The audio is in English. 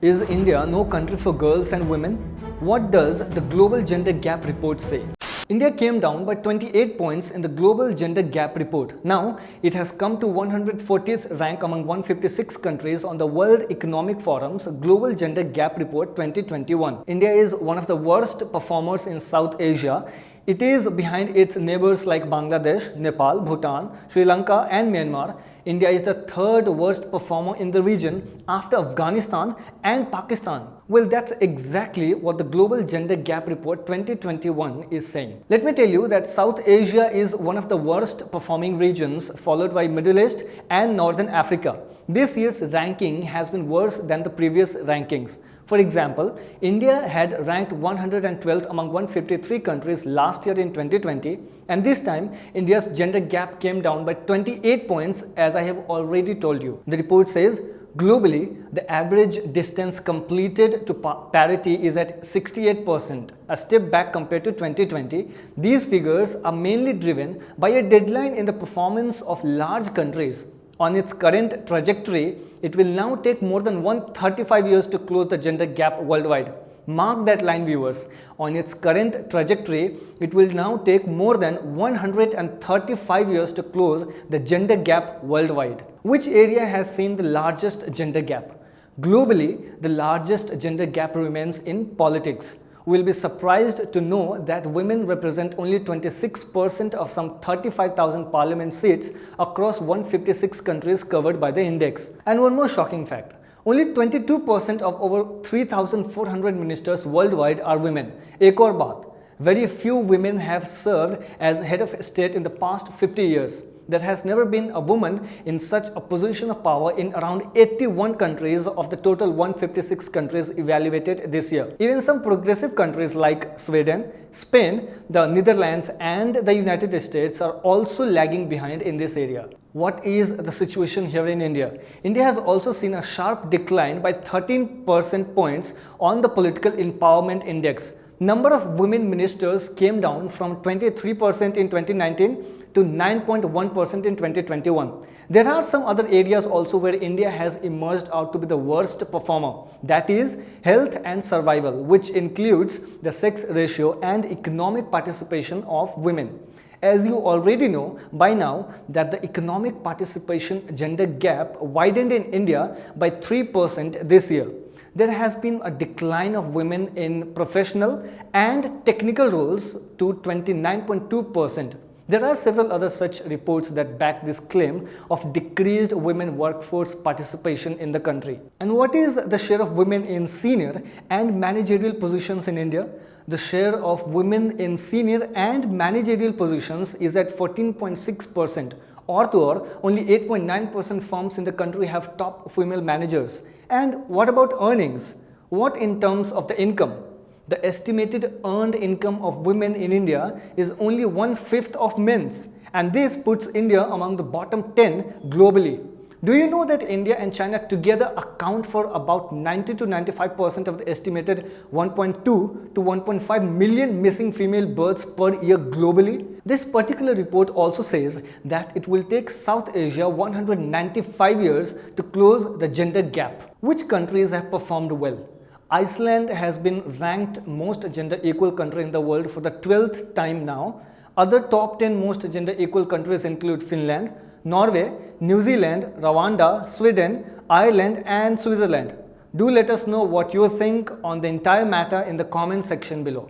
Is India no country for girls and women? What does the Global Gender Gap Report say? India came down by 28 points in the Global Gender Gap Report. Now, it has come to 140th rank among 156 countries on the World Economic Forum's Global Gender Gap Report 2021. India is one of the worst performers in South Asia. It is behind its neighbors like Bangladesh, Nepal, Bhutan, Sri Lanka and Myanmar. India is the third worst performer in the region after Afghanistan and Pakistan. Well, that's exactly what the Global Gender Gap Report 2021 is saying. Let me tell you that South Asia is one of the worst performing regions, followed by Middle East and Northern Africa. This year's ranking has been worse than the previous rankings. For example, India had ranked 112th among 153 countries last year in 2020, and this time India's gender gap came down by 28 points, as I have already told you. The report says globally, the average distance completed to parity is at 68%, a step back compared to 2020. These figures are mainly driven by a deadline in the performance of large countries. On its current trajectory, it will now take more than 135 years to close the gender gap worldwide. Mark that line, viewers. On its current trajectory, it will now take more than 135 years to close the gender gap worldwide. Which area has seen the largest gender gap? Globally, the largest gender gap remains in politics. We will be surprised to know that women represent only 26% of some 35,000 parliament seats across 156 countries covered by the index. And one more shocking fact. Only 22% of over 3,400 ministers worldwide are women. Ek aur baat. Very few women have served as head of state in the past 50 years. There has never been a woman in such a position of power in around 81 countries of the total 156 countries evaluated this year. Even some progressive countries like Sweden, Spain, the Netherlands and the United States are also lagging behind in this area. What is the situation here in India? India has also seen a sharp decline by 13% points on the Political Empowerment Index. Number of women ministers came down from 23% in 2019 to 9.1% in 2021. There are some other areas also where India has emerged out to be the worst performer. That is health and survival, which includes the sex ratio and economic participation of women. As you already know by now that the economic participation gender gap widened in India by 3% this year. There has been a decline of women in professional and technical roles to 29.2%. There are several other such reports that back this claim of decreased women workforce participation in the country. And what is the share of women in senior and managerial positions in India? The share of women in senior and managerial positions is at 14.6%. Or only 8.9% firms in the country have top female managers. And what about earnings? What in terms of the income? The estimated earned income of women in India is only 1/5 of men's, and this puts India among the bottom 10 globally. Do you know that India and China together account for about 90 to 95% of the estimated 1.2 to 1.5 million missing female births per year globally? This particular report also says that it will take South Asia 195 years to close the gender gap. Which countries have performed well? Iceland has been ranked most gender equal country in the world for the 12th time now. Other top 10 most gender equal countries include Finland, Norway, New Zealand, Rwanda, Sweden, Ireland and Switzerland. Do let us know what you think on the entire matter in the comment section below.